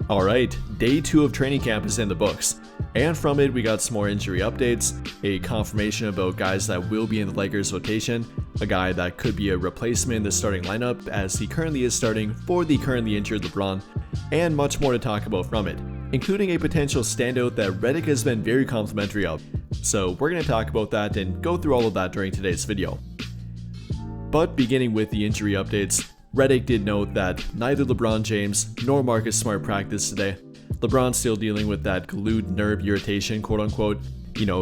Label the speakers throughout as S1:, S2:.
S1: Alright, day 2 of training camp is in the books, and from it we got some more injury updates, a confirmation about guys that will be in the Lakers rotation, a guy that could be a replacement in the starting lineup as he currently is starting for the currently injured LeBron, and much more to talk about from it, including a potential standout that Redick has been very complimentary of. So we're going to talk about that and go through all of that during today's video. But beginning with the injury updates, Redick did note that neither LeBron James nor Marcus Smart practiced today. LeBron's still dealing with that glued nerve irritation, quote unquote,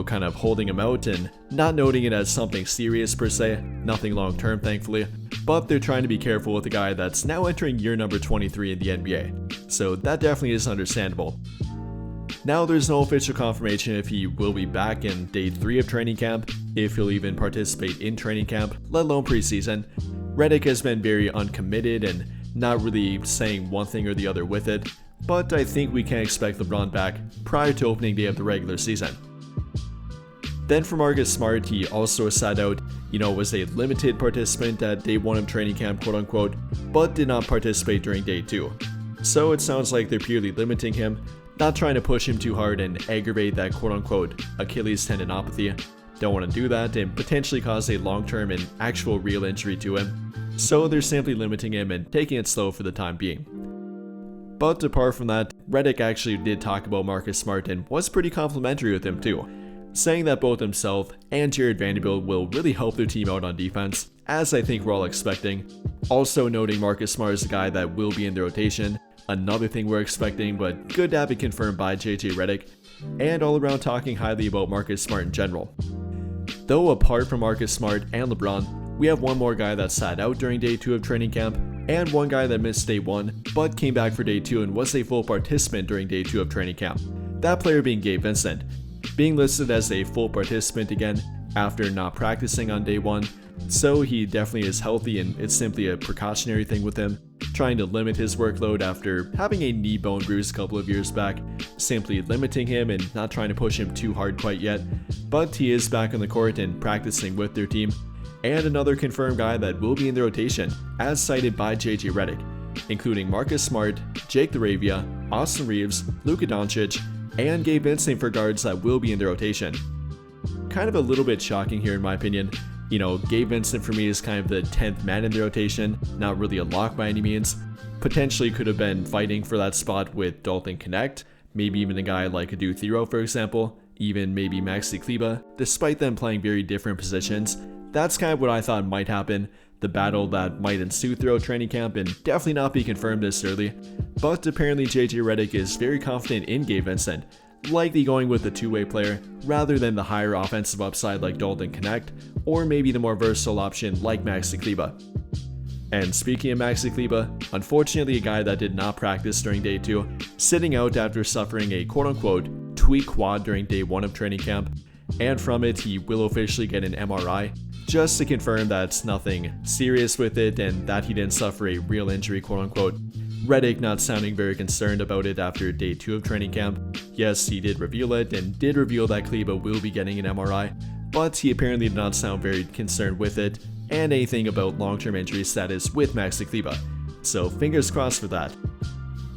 S1: kind of holding him out and not noting it as something serious per se, nothing long term thankfully, but they're trying to be careful with a guy that's now entering year number 23 in the NBA, so that definitely is understandable. Now there's no official confirmation if he will be back in day 3 of training camp, if he'll even participate in training camp, let alone preseason. Redick has been very uncommitted and not really saying one thing or the other with it, but I think we can expect LeBron back prior to opening day of the regular season. Then for Marcus Smart, he also sat out, was a limited participant at day 1 of training camp, quote unquote, but did not participate during day 2. So it sounds like they're purely limiting him, not trying to push him too hard and aggravate that quote unquote Achilles tendinopathy. Don't want to do that and potentially cause a long-term and actual real injury to him. So they're simply limiting him and taking it slow for the time being. But apart from that, Redick actually did talk about Marcus Smart and was pretty complimentary with him too, saying that both himself and Jared Vanderbilt will really help their team out on defense, as I think we're all expecting. Also noting Marcus Smart is a guy that will be in the rotation, another thing we're expecting, but good to have it confirmed by JJ Redick, and all around talking highly about Marcus Smart in general. Though apart from Marcus Smart and LeBron, we have one more guy that sat out during day 2 of training camp, and one guy that missed day 1, but came back for day 2 and was a full participant during day 2 of training camp. That player being Gabe Vincent, being listed as a full participant again after not practicing on day 1, so he definitely is healthy and it's simply a precautionary thing with him, trying to limit his workload after having a knee bone bruise a couple of years back, simply limiting him and not trying to push him too hard quite yet, but he is back on the court and practicing with their team. And another confirmed guy that will be in the rotation, as cited by JJ Redick, including Marcus Smart, Jake LaRavia, Austin Reeves, Luka Doncic, and Gabe Vincent for guards that will be in the rotation. Kind of a little bit shocking here in my opinion. Gabe Vincent for me is kind of the 10th man in the rotation, not really a lock by any means. Potentially could have been fighting for that spot with Dalton Connect, maybe even a guy like Adu Thero for example, even maybe Maxi Kleber, despite them playing very different positions. That's kind of what I thought might happen, the battle that might ensue throughout training camp and definitely not be confirmed this early. But apparently JJ Redick is very confident in Gabe Vincent, likely going with a two-way player rather than the higher offensive upside like Dalton Connect, or maybe the more versatile option like Maxi Kleber. And speaking of Maxi Kleber, unfortunately a guy that did not practice during day 2, sitting out after suffering a quote-unquote tweak quad during day 1 of training camp, and from it he will officially get an MRI, just to confirm that's nothing serious with it and that he didn't suffer a real injury, quote unquote. Redick not sounding very concerned about it after day 2 of training camp. Yes, he did reveal it and did reveal that Kleber will be getting an MRI, but he apparently did not sound very concerned with it and anything about long-term injury status with Maxi Kleber. So fingers crossed for that.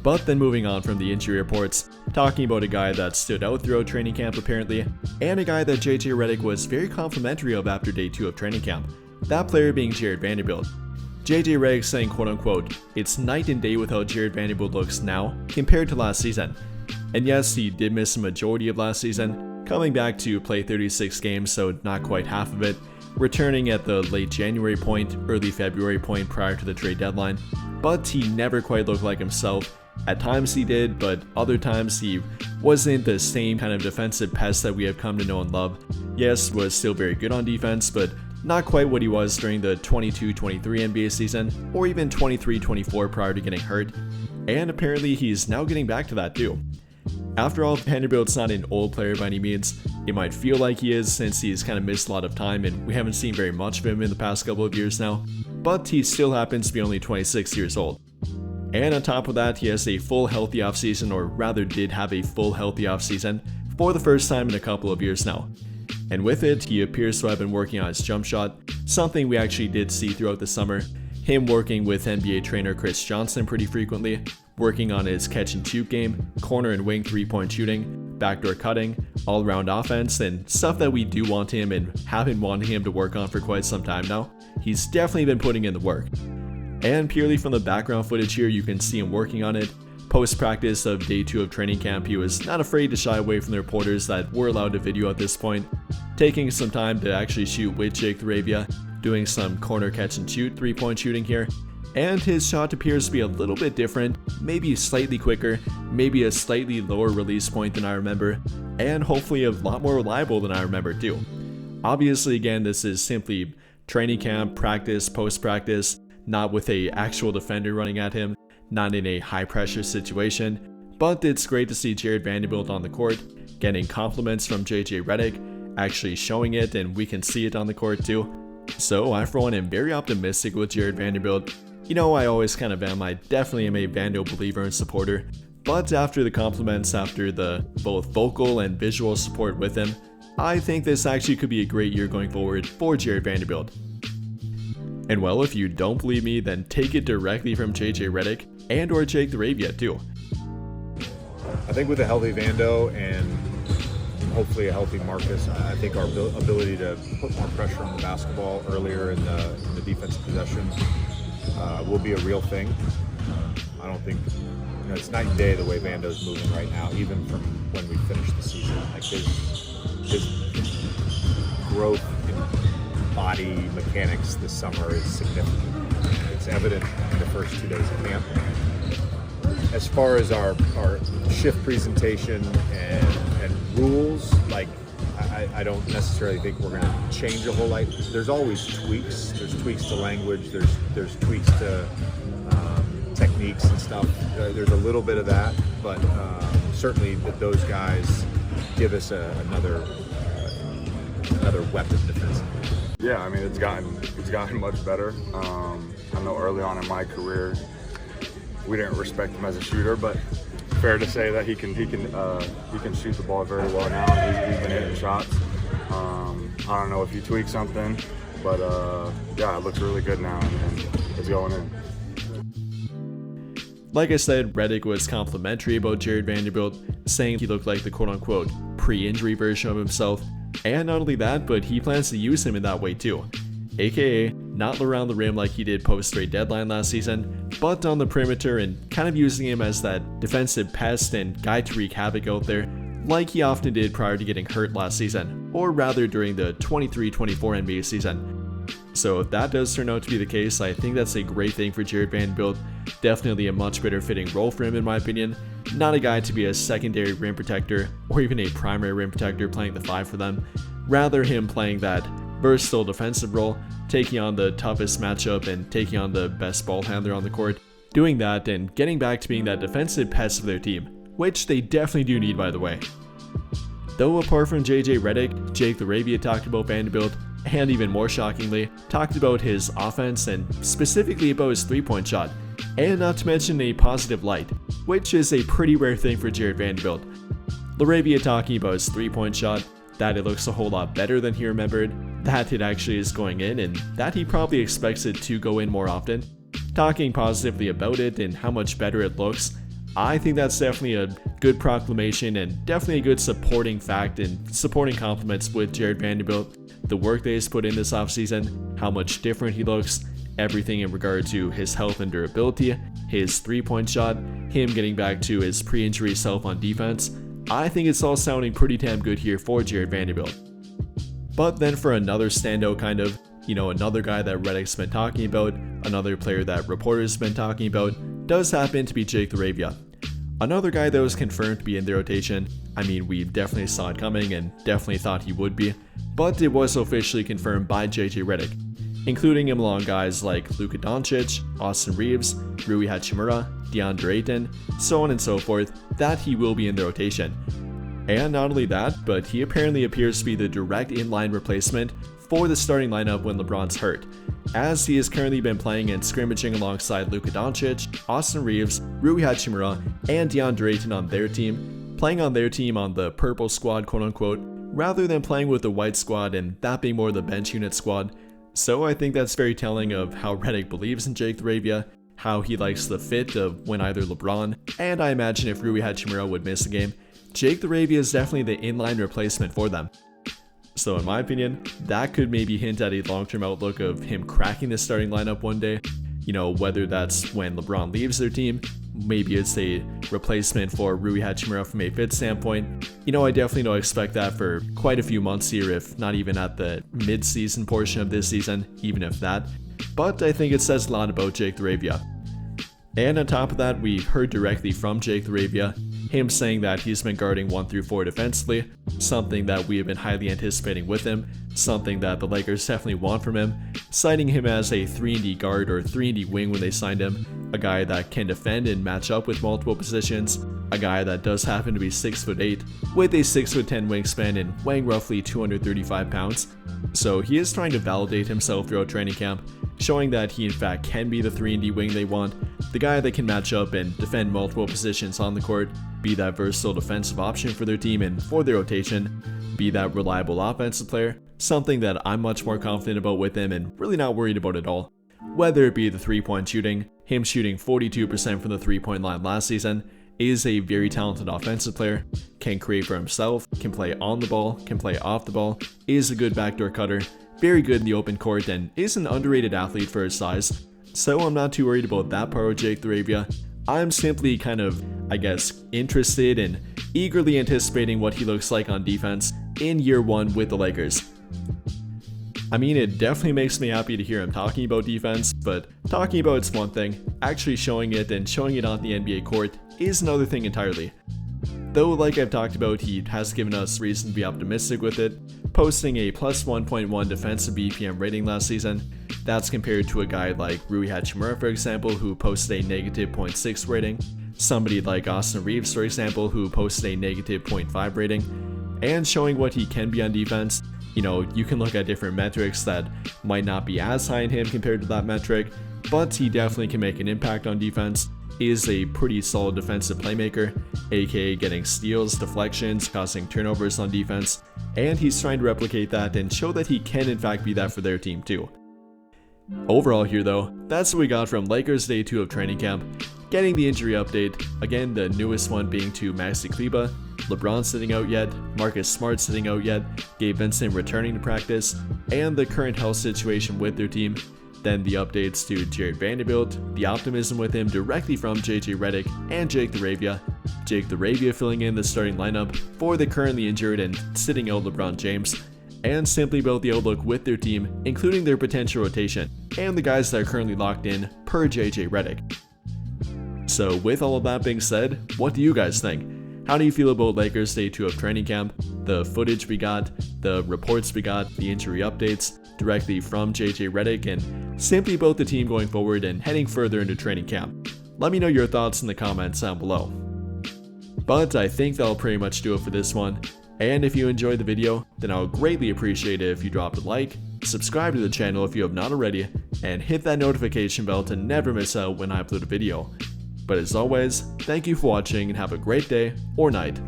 S1: But then moving on from the injury reports, talking about a guy that stood out throughout training camp apparently, and a guy that JJ Redick was very complimentary of after day 2 of training camp, that player being Jared Vanderbilt. JJ Redick saying quote unquote, "It's night and day with how Jared Vanderbilt looks now compared to last season." And yes, he did miss a majority of last season, coming back to play 36 games, so not quite half of it, returning at the late January point, early February point prior to the trade deadline, but he never quite looked like himself. At times he did, but other times he wasn't the same kind of defensive pest that we have come to know and love. Yes, was still very good on defense, but not quite what he was during the 22-23 NBA season, or even 23-24 prior to getting hurt, and apparently he's now getting back to that too. After all, Vanderbilt's not an old player by any means. It might feel like he is since he's kind of missed a lot of time and we haven't seen very much of him in the past couple of years now, but he still happens to be only 26 years old. And on top of that, he has a full healthy offseason, or rather did have a full healthy offseason for the first time in a couple of years now. And with it, he appears to have been working on his jump shot, something we actually did see throughout the summer, him working with NBA trainer Chris Johnson pretty frequently, working on his catch and shoot game, corner and wing 3-point shooting, backdoor cutting, all-around offense, and stuff that we do want him and have been wanting him to work on for quite some time now. He's definitely been putting in the work. And purely from the background footage here, you can see him working on it. Post-practice of day 2 of training camp, he was not afraid to shy away from the reporters that were allowed to video at this point, taking some time to actually shoot with Jake LaRavia, doing some corner catch and shoot 3-point shooting here. And his shot appears to be a little bit different, maybe slightly quicker, maybe a slightly lower release point than I remember, and hopefully a lot more reliable than I remember too. Obviously, again, this is simply training camp, practice, post-practice, not with a actual defender running at him, not in a high pressure situation, but it's great to see Jared Vanderbilt on the court, getting compliments from JJ Redick, actually showing it, and we can see it on the court too. So I for one am very optimistic with Jared Vanderbilt. You know, I always kind of am, I definitely am a Vando believer and supporter, but after the compliments, after the both vocal and visual support with him, I think this actually could be a great year going forward for Jared Vanderbilt. And well, if you don't believe me, then take it directly from JJ Redick and or Jake LaRavia too.
S2: I think with a healthy Vando and hopefully a healthy Marcus, I think our ability to put more pressure on the basketball earlier in the defensive possession will be a real thing. I don't think, it's night and day the way Vando's moving right now, even from when we finished the season. Like his growth in body mechanics this summer is significant. It's evident in the first 2 days of camp. As far as our shift presentation and rules, like I don't necessarily think we're going to change a whole lot. There's always tweaks. There's tweaks to language. There's tweaks to techniques and stuff. There's a little bit of that, but certainly that those guys give us another weapon defensively.
S3: Yeah, I mean it's gotten much better. I know early on in my career we didn't respect him as a shooter, but fair to say that he can shoot the ball very well now. He's been hitting shots. I don't know if he tweaked something, but yeah, it looks really good now and it's going in.
S1: Like I said, Redick was complimentary about Jared Vanderbilt, saying he looked like the quote-unquote pre-injury version of himself, and not only that, but he plans to use him in that way too, aka not around the rim like he did post-trade deadline last season, but on the perimeter and kind of using him as that defensive pest and guy to wreak havoc out there, like he often did prior to getting hurt last season, or rather during the 23-24 NBA season. So if that does turn out to be the case, I think that's a great thing for Jared Vanderbilt. Definitely a much better fitting role for him in my opinion. Not a guy to be a secondary rim protector or even a primary rim protector playing the 5 for them. Rather him playing that versatile defensive role, taking on the toughest matchup and taking on the best ball handler on the court. Doing that and getting back to being that defensive pest of their team, which they definitely do need by the way. Though apart from JJ Redick, Jake LaRavia talked about Vanderbilt, and even more shockingly, talked about his offense and specifically about his 3-point shot, and not to mention a positive light, which is a pretty rare thing for Jared Vanderbilt. LaRavia talking about his 3-point shot, that it looks a whole lot better than he remembered, that it actually is going in, and that he probably expects it to go in more often. Talking positively about it and how much better it looks, I think that's definitely a good proclamation and definitely a good supporting fact and supporting compliments with Jared Vanderbilt. The work that he's put in this offseason, how much different he looks, everything in regard to his health and durability, his 3-point shot, him getting back to his pre-injury self on defense. I think it's all sounding pretty damn good here for Jared Vanderbilt. But then for another standout kind of, another guy that Redick's been talking about, another player that reporters have been talking about, does happen to be Jake LaRavia. Another guy that was confirmed to be in the rotation. I mean, we definitely saw it coming and definitely thought he would be, but it was officially confirmed by JJ Redick, including him along guys like Luka Doncic, Austin Reeves, Rui Hachimura, DeAndre Ayton, so on and so forth, that he will be in the rotation. And not only that, but he apparently appears to be the direct inline replacement for the starting lineup when LeBron's hurt, as he has currently been playing and scrimmaging alongside Luka Doncic, Austin Reeves, Rui Hachimura, and DeAndre Ayton on their team, playing on their team on the purple squad quote-unquote, rather than playing with the white squad and that being more the bench unit squad. So I think that's very telling of how Redick believes in Jake LaRavia, how he likes the fit of when either LeBron, and I imagine if Rui Hachimura would miss a game, Jake LaRavia is definitely the inline replacement for them. So in my opinion, that could maybe hint at a long-term outlook of him cracking the starting lineup one day. You know, whether that's when LeBron leaves their team, maybe it's a replacement for Rui Hachimura from a fit standpoint. You know, I definitely don't expect that for quite a few months here, if not even at the mid-season portion of this season, even if that. But I think it says a lot about Jake LaRavia. And on top of that, we've heard directly from Jake LaRavia, him saying that he's been guarding 1 through 4 defensively, something that we have been highly anticipating with him, something that the Lakers definitely want from him, citing him as a 3-and-D guard or 3-and-D wing when they signed him, a guy that can defend and match up with multiple positions, a guy that does happen to be 6'8", with a 6'10" wingspan and weighing roughly 235 pounds. So he is trying to validate himself throughout training camp, showing that he in fact can be the 3-and-D wing they want, the guy that can match up and defend multiple positions on the court, be that versatile defensive option for their team and for their rotation, be that reliable offensive player, something that I'm much more confident about with him and really not worried about at all. Whether it be the 3-point shooting, him shooting 42% from the 3-point line last season, is a very talented offensive player, can create for himself, can play on the ball, can play off the ball, is a good backdoor cutter, very good in the open court, and is an underrated athlete for his size. So I'm not too worried about that part of Jake LaRavia. I'm simply kind of, I guess, interested and eagerly anticipating what he looks like on defense in year 1 with the Lakers. I mean, it definitely makes me happy to hear him talking about defense, but talking about it's one thing, actually showing it and showing it on the NBA court is another thing entirely. Though, like I've talked about, he has given us reason to be optimistic with it, posting a plus 1.1 defensive BPM rating last season. That's compared to a guy like Rui Hachimura, for example, who posted a negative 0.6 rating, somebody like Austin Reaves, for example, who posted a negative 0.5 rating, and showing what he can be on defense. You know, you can look at different metrics that might not be as high in him compared to that metric, but he definitely can make an impact on defense, is a pretty solid defensive playmaker, aka getting steals, deflections, causing turnovers on defense, and he's trying to replicate that and show that he can in fact be that for their team too. Overall here though, that's what we got from Lakers Day 2 of training camp. Getting the injury update, again the newest one being to Maxi Kleber, LeBron sitting out yet, Marcus Smart sitting out yet, Gabe Vincent returning to practice, and the current health situation with their team. Then the updates to Jared Vanderbilt, the optimism with him directly from JJ Redick and Jake LaRavia. Jake LaRavia filling in the starting lineup for the currently injured and sitting out LeBron James, and simply about the outlook with their team, including their potential rotation, and the guys that are currently locked in per JJ Redick. So with all of that being said, what do you guys think? How do you feel about Lakers Day 2 of training camp, the footage we got, the reports we got, the injury updates directly from JJ Redick, and simply about the team going forward and heading further into training camp? Let me know your thoughts in the comments down below. But I think that'll pretty much do it for this one. And if you enjoyed the video, then I would greatly appreciate it if you dropped a like, subscribe to the channel if you have not already, and hit that notification bell to never miss out when I upload a video. But as always, thank you for watching and have a great day or night.